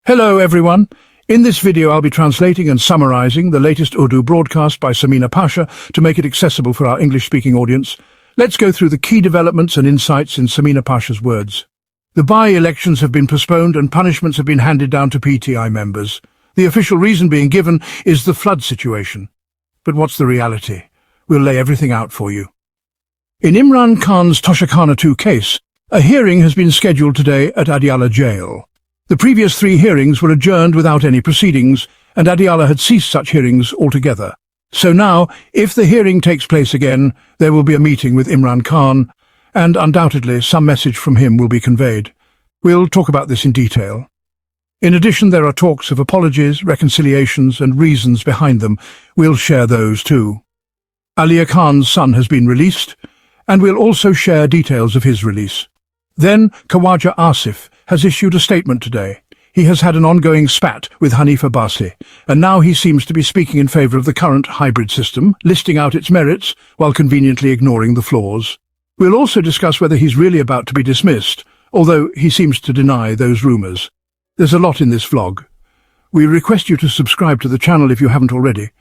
Hello everyone. In this video I'll be translating and summarizing the latest Urdu broadcast by Samina Pasha to make it accessible for our English-speaking audience. Let's go through the key developments and insights in Samina Pasha's words. The by-elections have been postponed and punishments have been handed down to PTI members. The official reason being given is the flood situation. But what's the reality? We'll lay everything out for you. In Imran Khan's Toshakana 2 case, a hearing has been scheduled today at Adiala jail. The previous 3 hearings were adjourned without any proceedings, and Adiala had ceased such hearings altogether. So now, if the hearing takes place again, there will be a meeting with Imran Khan, and undoubtedly some message from him will be conveyed. We'll talk about this in detail. In addition, there are talks of apologies, reconciliations, and reasons behind them. We'll share those too. Aliya Khan's son has been released, and we'll also share details of his release. Then, Khawaja Asif has issued a statement today. He has had an ongoing spat with Hanifa Basi, and now he seems to be speaking in favour of the current hybrid system, listing out its merits while conveniently ignoring the flaws. We'll also discuss whether he's really about to be dismissed, although he seems to deny those rumours. There's a lot in this vlog. We request you to subscribe to the channel if you haven't already.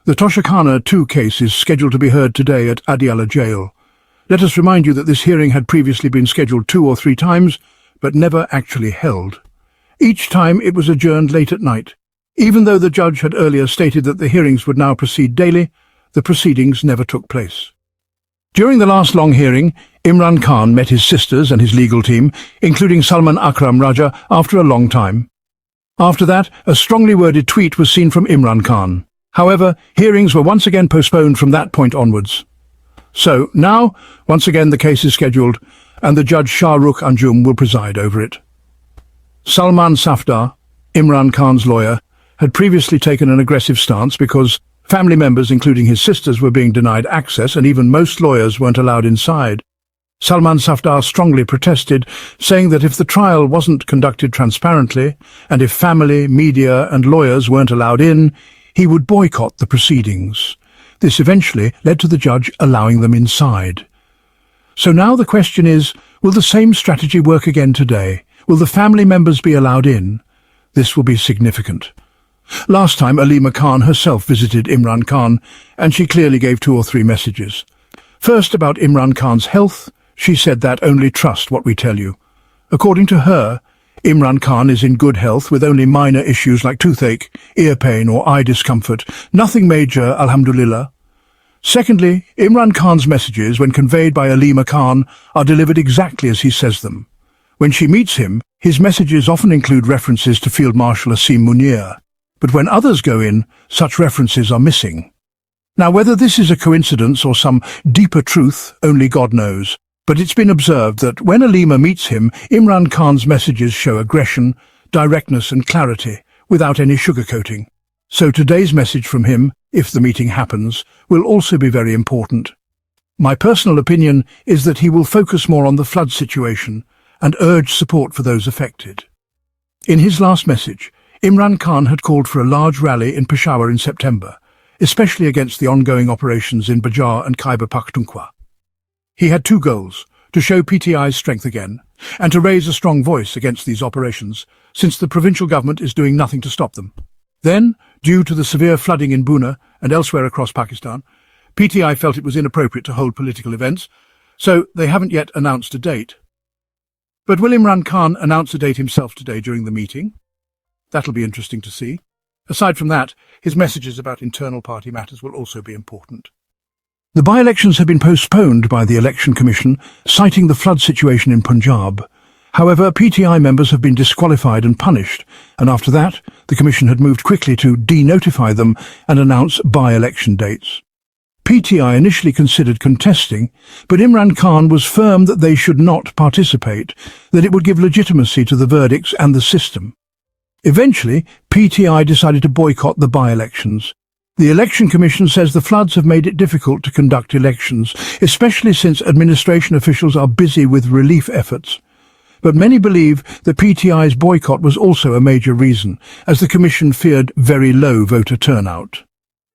The Toshakana 2 case is scheduled to be heard today at Adiala jail. Let us remind you that this hearing had previously been scheduled 2 or 3 times, but never actually held. Each time it was adjourned late at night. Even though the judge had earlier stated that the hearings would now proceed daily, the proceedings never took place. During the last long hearing, Imran Khan met his sisters and his legal team, including Salman Akram Raja, after a long time. After that, a strongly worded tweet was seen from Imran Khan. However, hearings were once again postponed from that point onwards. So, now, once again the case is scheduled, and the judge Shah Rukh Anjum will preside over it. Salman Safdar, Imran Khan's lawyer, had previously taken an aggressive stance because family members, including his sisters, were being denied access and even most lawyers weren't allowed inside. Salman Safdar strongly protested, saying that if the trial wasn't conducted transparently, and if family, media and lawyers weren't allowed in, he would boycott the proceedings. This eventually led to the judge allowing them inside. So now the question is, will the same strategy work again today? Will the family members be allowed in? This will be significant. Last time, Alima Khan herself visited Imran Khan, and she clearly gave 2 or 3 messages. First, about Imran Khan's health, she said that only trust what we tell you. According to her, Imran Khan is in good health with only minor issues like toothache, ear pain or eye discomfort. Nothing major, alhamdulillah. Secondly, Imran Khan's messages, when conveyed by Alima Khan, are delivered exactly as he says them. When she meets him, his messages often include references to Field Marshal Asim Munir, but when others go in, such references are missing. Now, whether this is a coincidence or some deeper truth, only God knows. But it's been observed that when Alima meets him, Imran Khan's messages show aggression, directness and clarity, without any sugarcoating. So today's message from him, if the meeting happens, will also be very important. My personal opinion is that he will focus more on the flood situation and urge support for those affected. In his last message, Imran Khan had called for a large rally in Peshawar in September, especially against the ongoing operations in Bajar and Khyber Pakhtunkhwa. He had 2 goals: to show PTI's strength again, and to raise a strong voice against these operations, since the provincial government is doing nothing to stop them. Then, due to the severe flooding in Buna and elsewhere across Pakistan, PTI felt it was inappropriate to hold political events, so they haven't yet announced a date. But will Imran Khan announce a date himself today during the meeting? That'll be interesting to see. Aside from that, his messages about internal party matters will also be important. The by-elections have been postponed by the Election Commission, citing the flood situation in Punjab. However, PTI members have been disqualified and punished, and after that, the Commission had moved quickly to de-notify them and announce by-election dates. PTI initially considered contesting, but Imran Khan was firm that they should not participate, that it would give legitimacy to the verdicts and the system. Eventually, PTI decided to boycott the by-elections. The Election Commission says the floods have made it difficult to conduct elections, especially since administration officials are busy with relief efforts. But many believe that PTI's boycott was also a major reason, as the Commission feared very low voter turnout.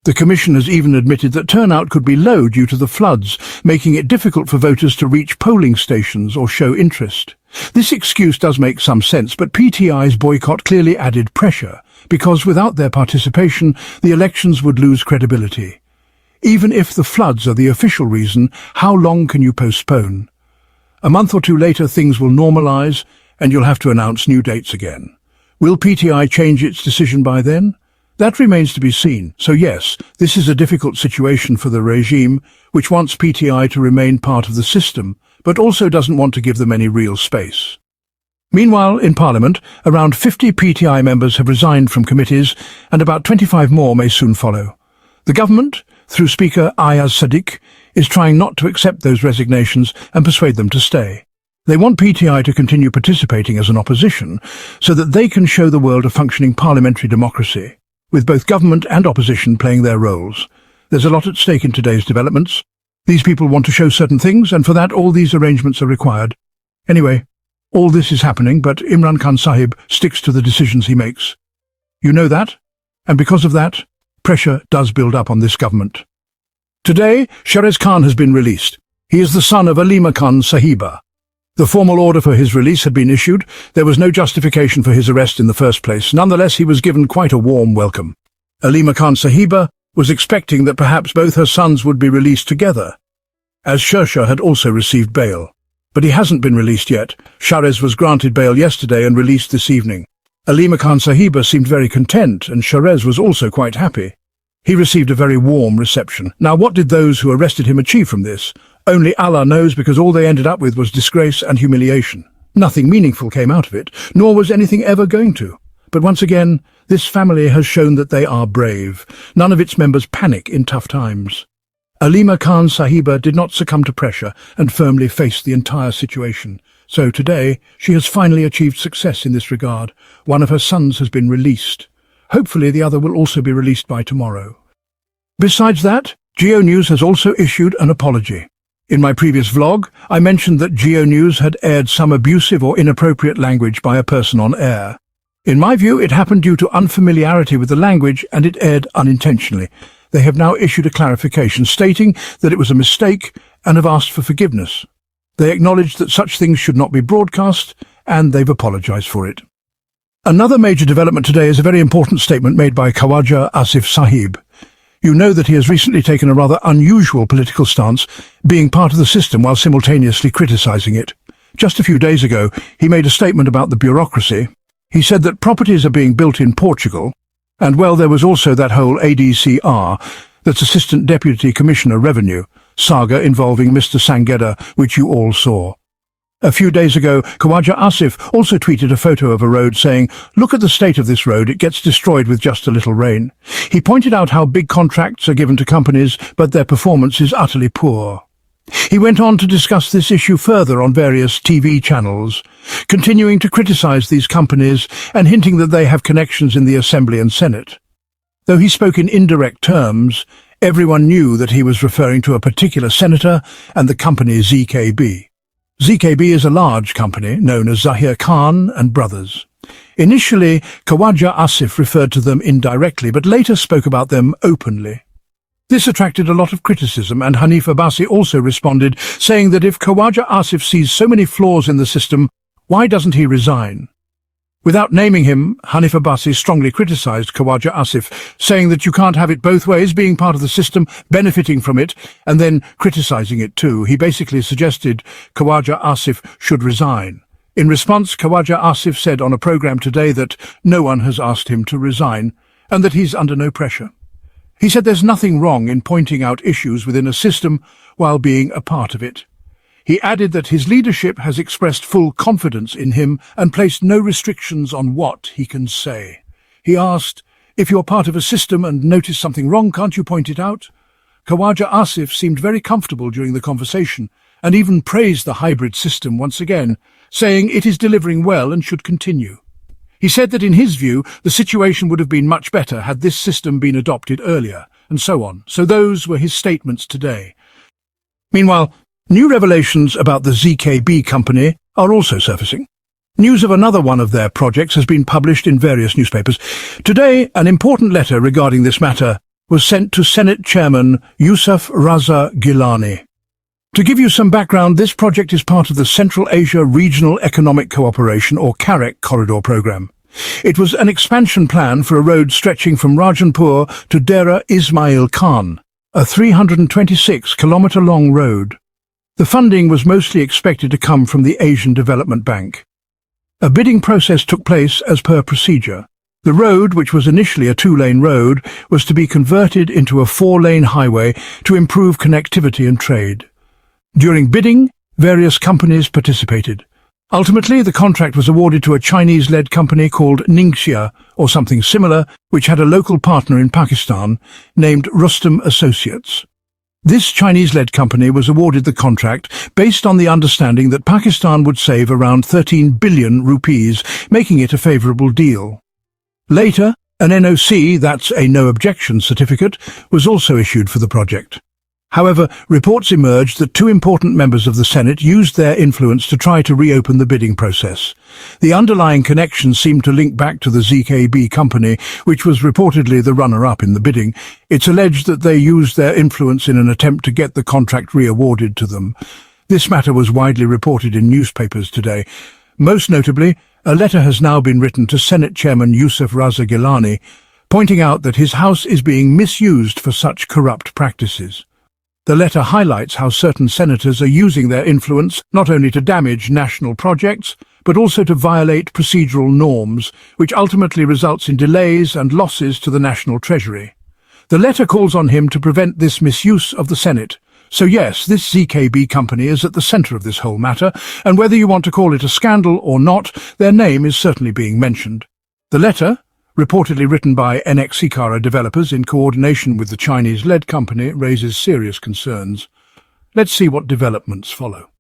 The Commission has even admitted that turnout could be low due to the floods, making it difficult for voters to reach polling stations or show interest. This excuse does make some sense, but PTI's boycott clearly added pressure, because without their participation, the elections would lose credibility. Even if the floods are the official reason, how long can you postpone? A month or two later, things will normalise, and you'll have to announce new dates again. Will PTI change its decision by then? That remains to be seen. So yes, this is a difficult situation for the regime, which wants PTI to remain part of the system, but also doesn't want to give them any real space. Meanwhile, in Parliament, around 50 PTI members have resigned from committees, and about 25 more may soon follow. The government, through Speaker Ayaz Sadiq, is trying not to accept those resignations and persuade them to stay. They want PTI to continue participating as an opposition, so that they can show the world a functioning parliamentary democracy, with both government and opposition playing their roles. There's a lot at stake in today's developments. These people want to show certain things, and for that all these arrangements are required. Anyway, all this is happening, but Imran Khan Sahib sticks to the decisions he makes. You know that, and because of that, pressure does build up on this government. Today, Sharif Khan has been released. He is the son of Alima Khan Sahiba. The formal order for his release had been issued. There was no justification for his arrest in the first place. Nonetheless, he was given quite a warm welcome. Alima Khan Sahiba was expecting that perhaps both her sons would be released together, as Sharif had also received bail. But he hasn't been released yet. Sharif was granted bail yesterday and released this evening. Alima Khan Sahiba seemed very content, and Sharif was also quite happy. He received a very warm reception. Now, what did those who arrested him achieve from this? Only Allah knows, because all they ended up with was disgrace and humiliation. Nothing meaningful came out of it, nor was anything ever going to. But once again, this family has shown that they are brave. None of its members panic in tough times. Alima Khan Sahiba did not succumb to pressure and firmly faced the entire situation. So today, she has finally achieved success in this regard. One of her sons has been released. Hopefully the other will also be released by tomorrow. Besides that, Geo News has also issued an apology. In my previous vlog, I mentioned that Geo News had aired some abusive or inappropriate language by a person on air. In my view, it happened due to unfamiliarity with the language, and it aired unintentionally. They have now issued a clarification stating that it was a mistake and have asked for forgiveness. They acknowledged that such things should not be broadcast, and they've apologized for it. Another major development today is a very important statement made by Khawaja Asif Sahib. You know that he has recently taken a rather unusual political stance, being part of the system while simultaneously criticizing it. Just a few days ago, he made a statement about the bureaucracy. He said that properties are being built in Portugal, and well, there was also that whole ADCR, that's Assistant Deputy Commissioner Revenue, saga involving Mr. Sangeda, which you all saw. A few days ago, Khawaja Asif also tweeted a photo of a road saying, "Look at the state of this road, it gets destroyed with just a little rain." He pointed out how big contracts are given to companies, but their performance is utterly poor. He went on to discuss this issue further on various TV channels, continuing to criticize these companies and hinting that they have connections in the Assembly and Senate. Though he spoke in indirect terms, everyone knew that he was referring to a particular senator and the company ZKB. ZKB is a large company known as Zahir Khan and Brothers. Initially, Khawaja Asif referred to them indirectly, but later spoke about them openly. This attracted a lot of criticism, and Hanif Abbasi also responded, saying that if Khawaja Asif sees so many flaws in the system, why doesn't he resign? Without naming him, Hanif Abbasi strongly criticized Khawaja Asif, saying that you can't have it both ways, being part of the system, benefiting from it, and then criticizing it too. He basically suggested Khawaja Asif should resign. In response, Khawaja Asif said on a program today that no one has asked him to resign, and that he's under no pressure. He said there's nothing wrong in pointing out issues within a system while being a part of it. He added that his leadership has expressed full confidence in him and placed no restrictions on what he can say. He asked, "If you're part of a system and notice something wrong, can't you point it out?" Khawaja Asif seemed very comfortable during the conversation and even praised the hybrid system once again, saying it is delivering well and should continue. He said that in his view, the situation would have been much better had this system been adopted earlier, and so on. So those were his statements today. Meanwhile, new revelations about the ZKB company are also surfacing. News of another one of their projects has been published in various newspapers. Today, an important letter regarding this matter was sent to Senate Chairman Yusuf Raza Gilani. To give you some background, this project is part of the Central Asia Regional Economic Cooperation, or CAREC, corridor program. It was an expansion plan for a road stretching from Rajanpur to Dera Ismail Khan, a 326-kilometre-long road. The funding was mostly expected to come from the Asian Development Bank. A bidding process took place as per procedure. The road, which was initially a 2-lane road, was to be converted into a 4-lane highway to improve connectivity and trade. During bidding, various companies participated. Ultimately, the contract was awarded to a Chinese-led company called Ningxia, or something similar, which had a local partner in Pakistan named Rustam Associates. This Chinese-led company was awarded the contract based on the understanding that Pakistan would save around 13 billion rupees, making it a favourable deal. Later, an NOC, that's a no-objection certificate, was also issued for the project. However, reports emerged that 2 important members of the Senate used their influence to try to reopen the bidding process. The underlying connection seemed to link back to the ZKB company, which was reportedly the runner-up in the bidding. It's alleged that they used their influence in an attempt to get the contract re-awarded to them. This matter was widely reported in newspapers today. Most notably, a letter has now been written to Senate Chairman Yusuf Raza Gilani, pointing out that his house is being misused for such corrupt practices. The letter highlights how certain senators are using their influence not only to damage national projects, but also to violate procedural norms, which ultimately results in delays and losses to the national treasury. The letter calls on him to prevent this misuse of the Senate. So yes, this ZKB company is at the centre of this whole matter, and whether you want to call it a scandal or not, their name is certainly being mentioned. The letter, reportedly written by NX Sikara developers in coordination with the Chinese-led company, raises serious concerns. Let's see what developments follow.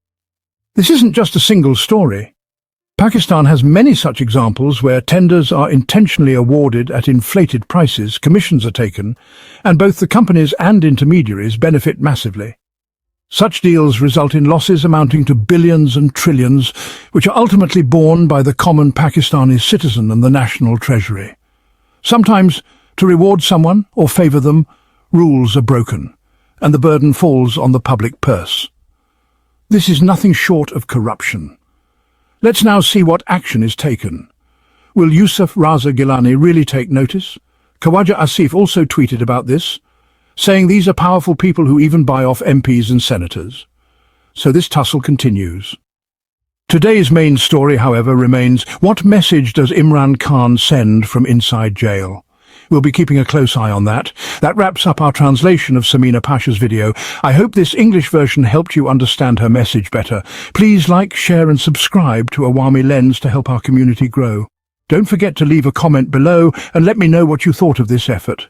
This isn't just a single story. Pakistan has many such examples where tenders are intentionally awarded at inflated prices, commissions are taken, and both the companies and intermediaries benefit massively. Such deals result in losses amounting to billions and trillions, which are ultimately borne by the common Pakistani citizen and the national treasury. Sometimes, to reward someone or favour them, rules are broken, and the burden falls on the public purse. This is nothing short of corruption. Let's now see what action is taken. Will Yusuf Raza Gilani really take notice? Khawaja Asif also tweeted about this, saying these are powerful people who even buy off MPs and senators. So this tussle continues. Today's main story, however, remains, what message does Imran Khan send from inside jail? We'll be keeping a close eye on that. That wraps up our translation of Samina Pasha's video. I hope this English version helped you understand her message better. Please like, share and subscribe to Awami Lens to help our community grow. Don't forget to leave a comment below and let me know what you thought of this effort.